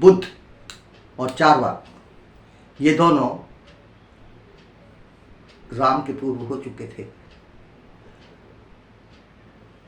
बुद्ध और चारवाक ये दोनों राम के पूर्व हो चुके थे।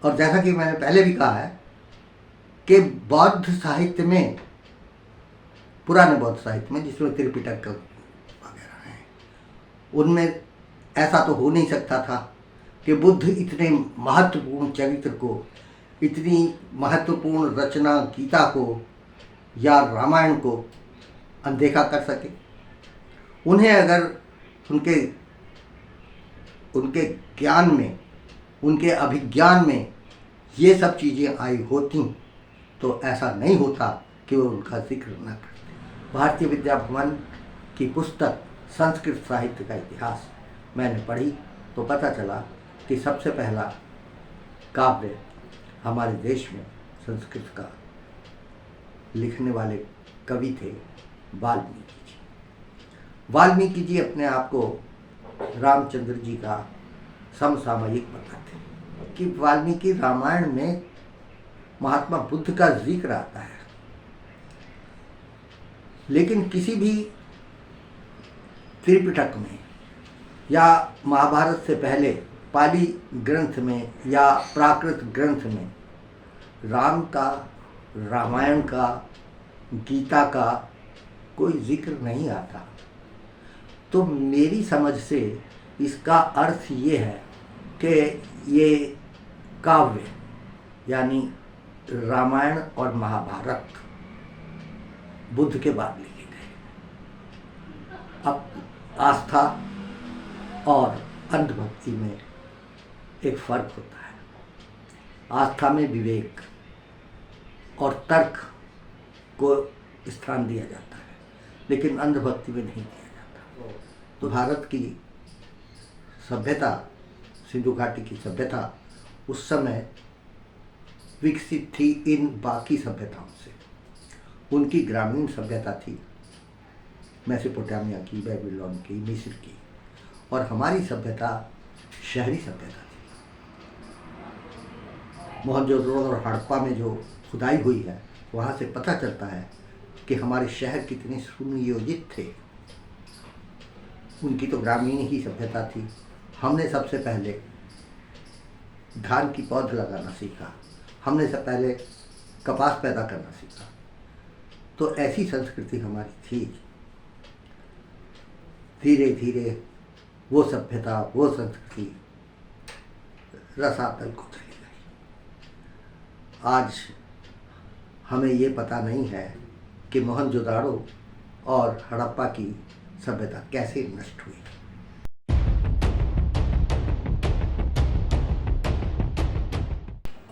और जैसा कि मैंने पहले भी कहा है कि बौद्ध साहित्य में, पुराने बौद्ध साहित्य में जिसमें त्रिपिटक वगैरह हैं, उनमें ऐसा तो हो नहीं सकता था कि बुद्ध इतने महत्वपूर्ण चरित्र को, इतनी महत्वपूर्ण रचना गीता को या रामायण को अनदेखा कर सके। उन्हें अगर उनके ज्ञान में, उनके अभिज्ञान में ये सब चीज़ें आई होती तो ऐसा नहीं होता कि वो उनका जिक्र न करते। भारतीय विद्या भवन की पुस्तक संस्कृत साहित्य का इतिहास मैंने पढ़ी तो पता चला कि सबसे पहला काव्य हमारे देश में संस्कृत का लिखने वाले कवि थे वाल्मीकि जी। वाल्मीकि जी अपने आप को रामचंद्र जी का समसामयिक बताते कि वाल्मीकि रामायण में महात्मा बुद्ध का जिक्र आता है, लेकिन किसी भी त्रिपिटक में या महाभारत से पहले पाली ग्रंथ में या प्राकृत ग्रंथ में राम का, रामायण का, गीता का कोई जिक्र नहीं आता। तो मेरी समझ से इसका अर्थ ये है कि ये काव्य यानी रामायण और महाभारत बुद्ध के बाद लिखे गए। अब आस्था और अंधभक्ति में एक फर्क होता है। आस्था में विवेक और तर्क को स्थान दिया जाता है, लेकिन अंधभक्ति में नहीं दिया जाता। तो भारत की सभ्यता, सिंधु घाटी की सभ्यता उस समय विकसित थी इन बाकी सभ्यताओं से। उनकी ग्रामीण सभ्यता थी, मेसोपोटामिया की, बेबीलोन की, मिस्र की, और हमारी सभ्यता शहरी सभ्यता थी। मोहनजोदड़ो और हड़प्पा में जो खुदाई हुई है वहाँ से पता चलता है कि हमारे शहर कितने सुनियोजित थे। उनकी तो ग्रामीण ही सभ्यता थी। हमने सबसे पहले धान की पौध लगाना सीखा, हमने सबसे पहले कपास पैदा करना सीखा। तो ऐसी संस्कृति हमारी थी। धीरे धीरे वो सभ्यता, वो संस्कृति रसातल को चली गई। आज हमें ये पता नहीं है कि मोहनजोदाड़ो और हड़प्पा की सभ्यता कैसे नष्ट हुई।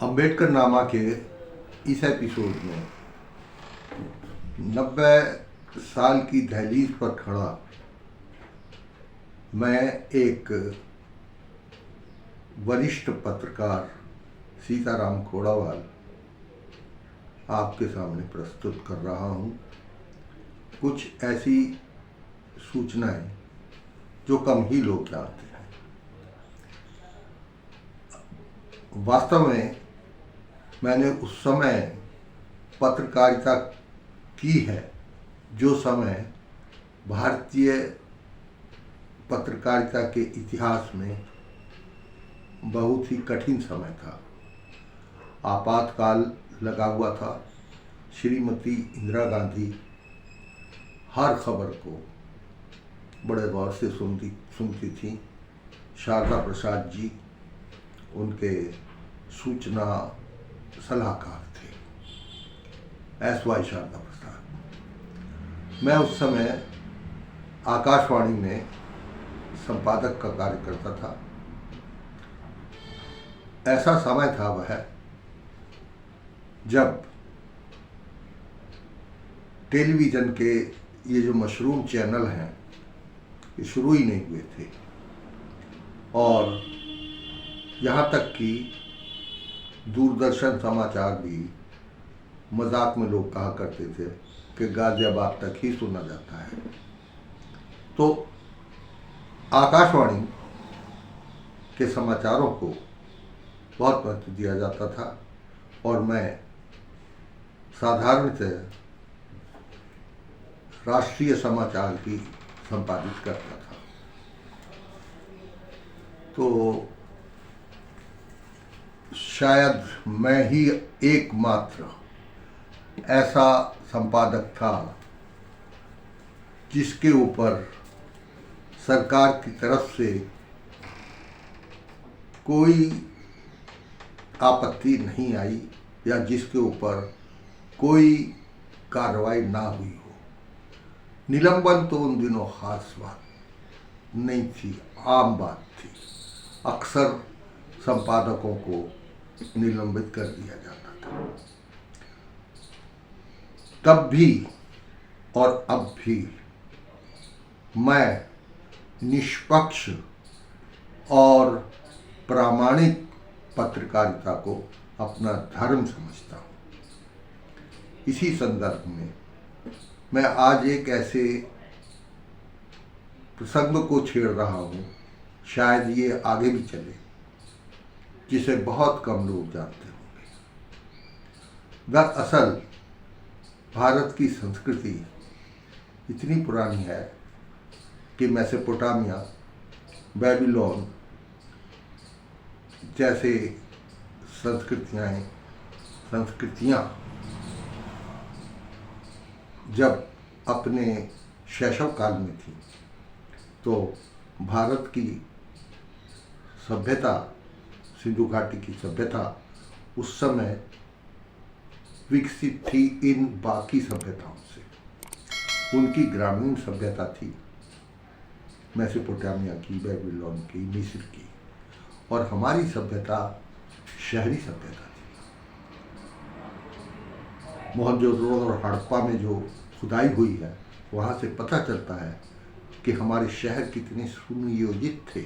अंबेडकर नामा के इस एपिसोड में 90 साल की दहलीज पर खड़ा मैं एक वरिष्ठ पत्रकार सीताराम खोड़ावाल आपके सामने प्रस्तुत कर रहा हूं कुछ ऐसी सूचनाएं जो कम ही लोग जानते हैं। वास्तव में मैंने उस समय पत्रकारिता की है जो समय भारतीय पत्रकारिता के इतिहास में बहुत ही कठिन समय था। आपातकाल लगा हुआ था। श्रीमती इंदिरा गांधी हर खबर को बड़े गौर से सुनती थी। शारदा प्रसाद जी उनके सूचना सलाहकार थे, एसवाई शारदा प्रसाद। मैं उस समय आकाशवाणी में संपादक का कार्य करता था। ऐसा समय था वह जब टेलीविज़न के ये जो मशरूम चैनल हैं ये शुरू ही नहीं हुए थे, और यहाँ तक कि दूरदर्शन समाचार भी मजाक में लोग कहा करते थे कि गाजियाबाद तक ही सुना जाता है। तो आकाशवाणी के समाचारों को बहुत महत्व दिया जाता था, और मैं साधारणतः राष्ट्रीय समाचार भी संपादित करता था। तो शायद मैं ही एकमात्र ऐसा संपादक था जिसके ऊपर सरकार की तरफ से कोई आपत्ति नहीं आई या जिसके ऊपर कोई कार्रवाई ना हुई हो। निलंबन तो उन दिनों खास बात नहीं थी, आम बात थी। अक्सर संपादकों को निलंबित कर दिया जाता था। तब भी और अब भी मैं निष्पक्ष और प्रामाणिक पत्रकारिता को अपना धर्म समझता हूँ। इसी संदर्भ में मैं आज एक ऐसे प्रसंग को छेड़ रहा हूँ, शायद ये आगे भी चले, जिसे बहुत कम लोग जानते होंगे। दरअसल भारत की संस्कृति इतनी पुरानी है कि मेसोपोटामिया, बेबीलोन जैसे संस्कृतियाँ जब अपने शैशव काल में थी, तो भारत की सभ्यता, सिंधु घाटी की सभ्यता उस समय विकसित थी इन बाकी सभ्यताओं से। उनकी ग्रामीण सभ्यता थी मेसोपोटामिया की, बेबीलोन की, मिस्र की, और हमारी सभ्यता शहरी सभ्यता थी। मोहनजोदड़ो और हड़प्पा में जो खुदाई हुई है, वहाँ से पता चलता है कि हमारे शहर कितने सुनियोजित थे।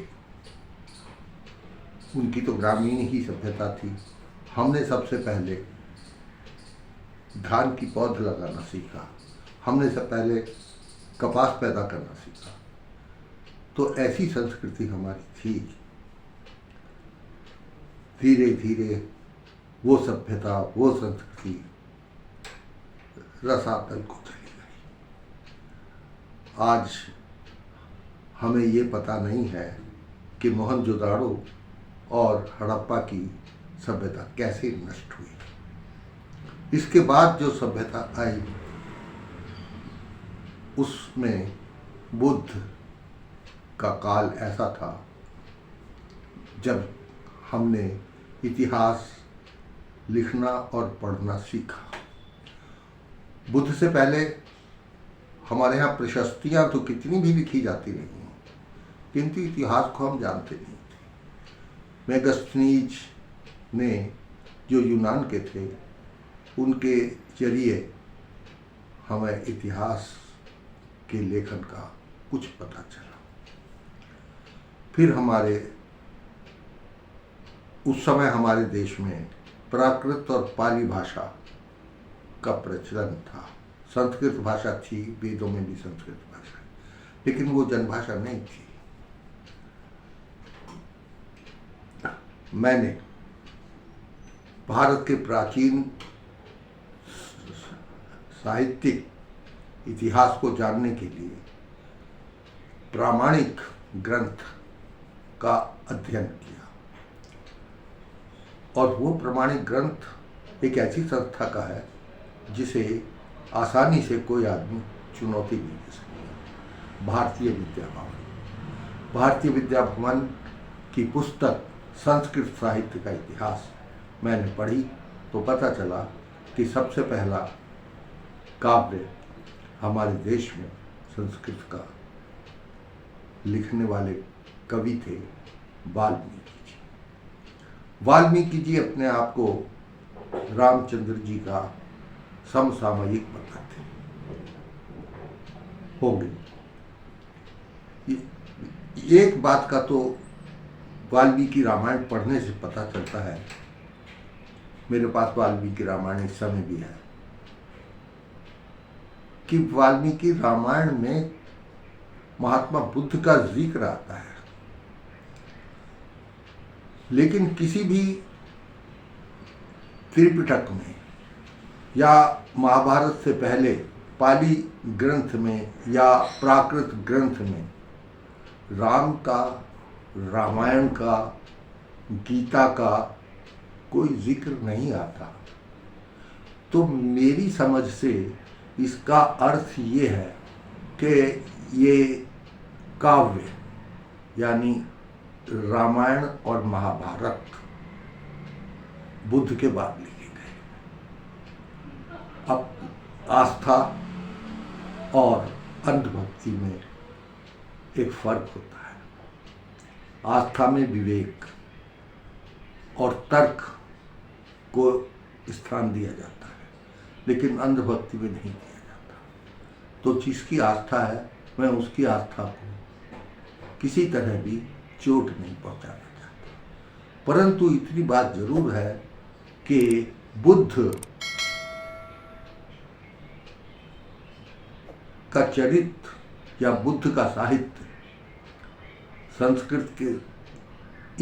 उनकी तो ग्रामीण ही सभ्यता थी। हमने सबसे पहले धान की पौध लगाना सीखा, हमने सबसे पहले कपास पैदा करना सीखा। तो ऐसी संस्कृति हमारी थी। धीरे धीरे वो सभ्यता, वो संस्कृति रसातल को चली गई। आज हमें ये पता नहीं है कि मोहनजोदाड़ो और हड़प्पा की सभ्यता कैसे नष्ट हुई। इसके बाद जो सभ्यता आई उसमें बुद्ध का काल ऐसा था जब हमने इतिहास लिखना और पढ़ना सीखा। बुद्ध से पहले हमारे यहाँ प्रशस्तियाँ तो कितनी भी लिखी जाती रही हैं, किंतु इतिहास को हम जानते नहीं थे। मेगस्थनीज ने, जो यूनान के थे, उनके जरिए हमें इतिहास के लेखन का कुछ पता चला। फिर उस समय हमारे देश में प्राकृत और पाली भाषा का प्रचलन था। संस्कृत भाषा थी, वेदों में भी संस्कृत भाषा, लेकिन वो जनभाषा नहीं थी। मैंने भारत के प्राचीन साहित्यिक इतिहास को जानने के लिए प्रामाणिक ग्रंथ का अध्ययन किया, और वो प्रामाणिक ग्रंथ एक ऐसी संस्था का है जिसे आसानी से कोई आदमी चुनौती नहीं दे सकता। भारतीय विद्या भवन। भारतीय विद्या भवन की पुस्तक संस्कृत साहित्य का इतिहास मैंने पढ़ी तो पता चला कि सबसे पहला काव्य हमारे देश में संस्कृत का लिखने वाले कवि थे वाल्मीकि जी। वाल्मीकि जी अपने आप को रामचंद्र जी का समसामयिक बताते होंगे। एक बात का तो वाल्मीकि रामायण पढ़ने से पता चलता है। मेरे पास वाल्मीकि रामायण इस समय भी है कि वाल्मीकि रामायण में महात्मा बुद्ध का जिक्र आता है, लेकिन किसी भी त्रिपिटक में या महाभारत से पहले पाली ग्रंथ में या प्राकृत ग्रंथ में राम का, रामायण का, गीता का कोई जिक्र नहीं आता, तो मेरी समझ से इसका अर्थ ये है कि ये काव्य यानी रामायण और महाभारत बुद्ध के बाद लिखे गए। अब आस्था और अंधभक्ति में एक फर्क होता है। आस्था में विवेक और तर्क को स्थान दिया जाता है, लेकिन अंधभक्ति में नहीं दिया जाता। तो जिसकी आस्था है मैं उसकी आस्था को किसी तरह भी चोट नहीं पहुंचाना चाहता। परंतु इतनी बात जरूर है कि बुद्ध का चरित्र या बुद्ध का साहित्य संस्कृत के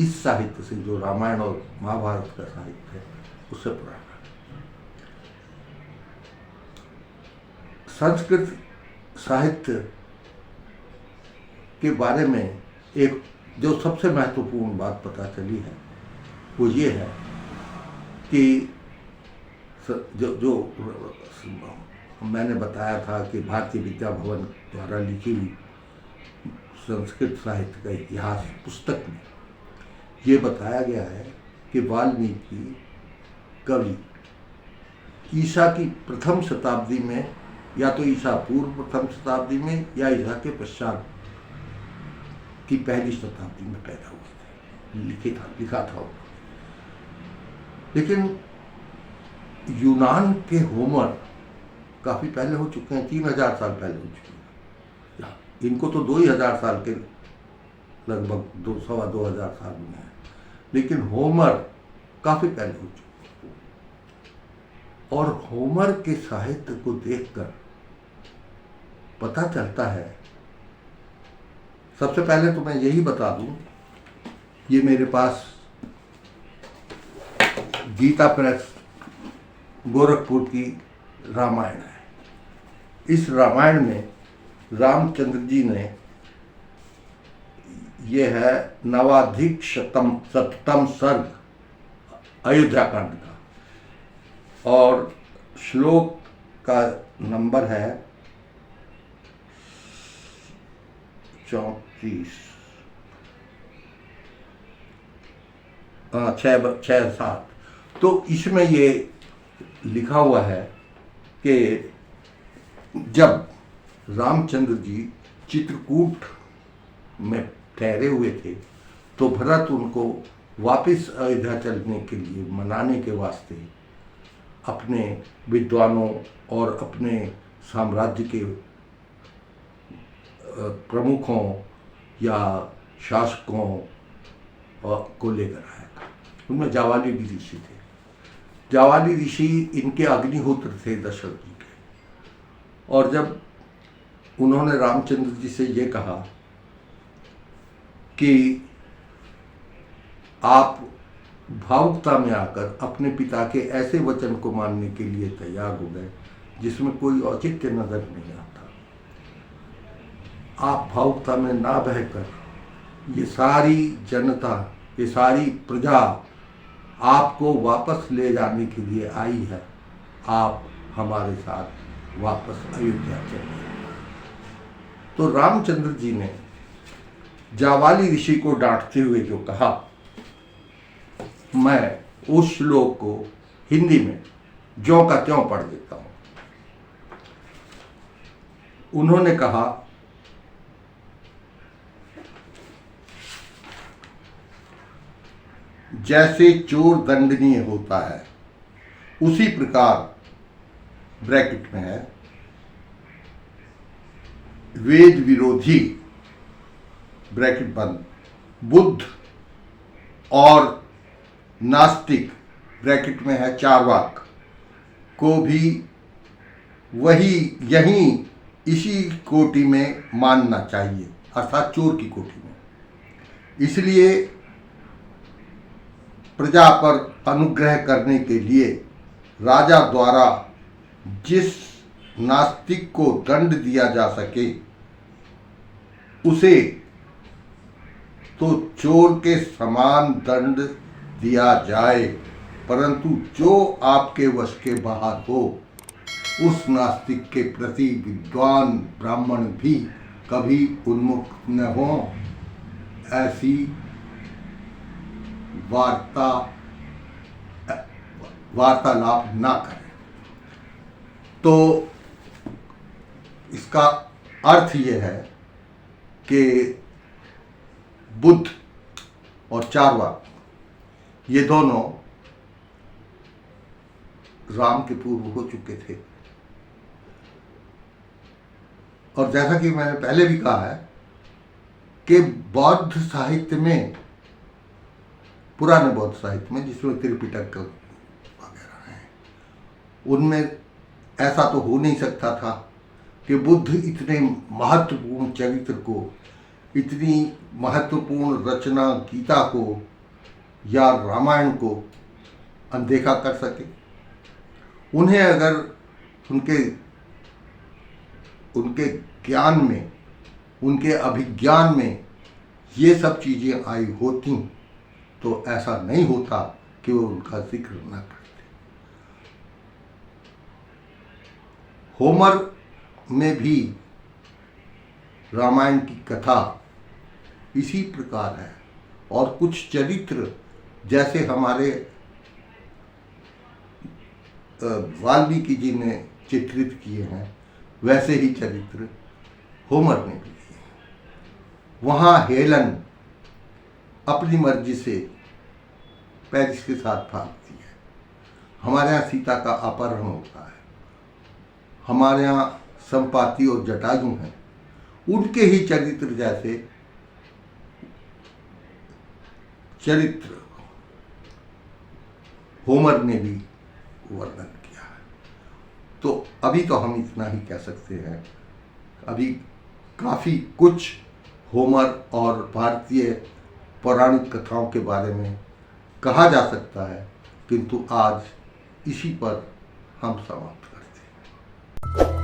इस साहित्य से, जो रामायण और महाभारत का साहित्य है, उससे पुराना है। संस्कृत साहित्य के बारे में एक जो सबसे महत्वपूर्ण बात पता चली है वो ये है कि जो मैंने बताया था कि भारतीय विद्या भवन द्वारा लिखी हुई संस्कृत साहित्य का इतिहास पुस्तक में ये बताया गया है कि वाल्मीकि कवि ईसा की प्रथम शताब्दी में, या तो ईसा पूर्व प्रथम शताब्दी में या ईसा के पश्चात की पहली शताब्दी में पैदा हुए थे, लिखा था वो। लेकिन यूनान के होमर काफी पहले हो चुके हैं, 3000 साल पहले हो चुके हैं। इनको तो 2000 साल के लगभग 200-2000 साल में है, लेकिन होमर काफी पहले हो चुके हैं। और होमर के साहित्य को देखकर पता चलता है, सबसे पहले तो मैं यही बता दूं, ये मेरे पास गीता प्रेस गोरखपुर की रामायण है। इस रामायण में रामचंद्र जी ने, ये है नवाधिक शतम सर्ग अयोध्या कांड का, और श्लोक का नंबर है 34, 6-7। तो इसमें ये लिखा हुआ है कि जब रामचंद्र जी चित्रकूट में ठहरे हुए थे तो भरत उनको वापस अयोध्या चलने के लिए मनाने के वास्ते अपने विद्वानों और अपने साम्राज्य के प्रमुखों या शासकों को लेकर आया था। उनमें जावाली भी ऋषि थे। जावाली ऋषि इनके अग्निहोत्र थे दशरथ जी के। और जब उन्होंने रामचंद्र जी से ये कहा कि आप भावुकता में आकर अपने पिता के ऐसे वचन को मानने के लिए तैयार हो गए जिसमें कोई औचित्य नजर नहीं आता, आप भावुकता में ना बहकर ये सारी जनता, ये सारी प्रजा आपको वापस ले जाने के लिए आई है, आप हमारे साथ वापस अयोध्या चलिए। तो रामचंद्र जी ने जावाली ऋषि को डांटते हुए जो कहा, मैं उस श्लोक को हिंदी में ज्यों का त्यों पढ़ देता हूं। उन्होंने कहा, जैसे चोर दंडनीय होता है उसी प्रकार, ब्रैकेट में है, वेद विरोधी, ब्रैकेट बंद, बुद्ध और नास्तिक, ब्रैकेट में है चार्वाक, को भी यही इसी कोटि में मानना चाहिए, अर्थात चोर की कोटि में। इसलिए प्रजा पर अनुग्रह करने के लिए राजा द्वारा जिस नास्तिक को दंड दिया जा सके, उसे तो चोर के समान दंड दिया जाए, परंतु जो आपके वश के बाहर हो उस नास्तिक के प्रति विद्वान ब्राह्मण भी कभी उन्मुख न हो, ऐसी वार्तालाप ना करें। तो इसका अर्थ ये है कि बुद्ध और चारवाक ये दोनों राम के पूर्व हो चुके थे, और जैसा कि मैंने पहले भी कहा है कि बौद्ध साहित्य में, पुराने बौद्ध साहित्य में जिसमें त्रिपिटक वगैरह हैं, उनमें ऐसा तो हो नहीं सकता था कि बुद्ध इतने महत्वपूर्ण चरित्र को, इतनी महत्वपूर्ण रचना गीता को या रामायण को अनदेखा कर सके। उन्हें अगर उनके ज्ञान में, उनके अभिज्ञान में ये सब चीज़ें आई होती तो ऐसा नहीं होता कि वो उनका जिक्र न करते। होमर में भी रामायण की कथा इसी प्रकार है, और कुछ चरित्र जैसे हमारे वाल्मीकि जी ने चित्रित किए हैं, वैसे ही चरित्र होमर ने भी किए। वहाँ हेलन अपनी मर्जी से पेरिस के साथ भागती है, हमारे यहाँ सीता का अपहरण होता है, हमारे यहाँ संपाति और जटायु हैं, उनके ही चरित्र जैसे चरित्र होमर ने भी वर्णन किया है। तो अभी तो हम इतना ही कह सकते हैं, अभी काफ़ी कुछ होमर और भारतीय पौराणिक कथाओं के बारे में कहा जा सकता है, किंतु आज इसी पर हम समाप्त करते हैं।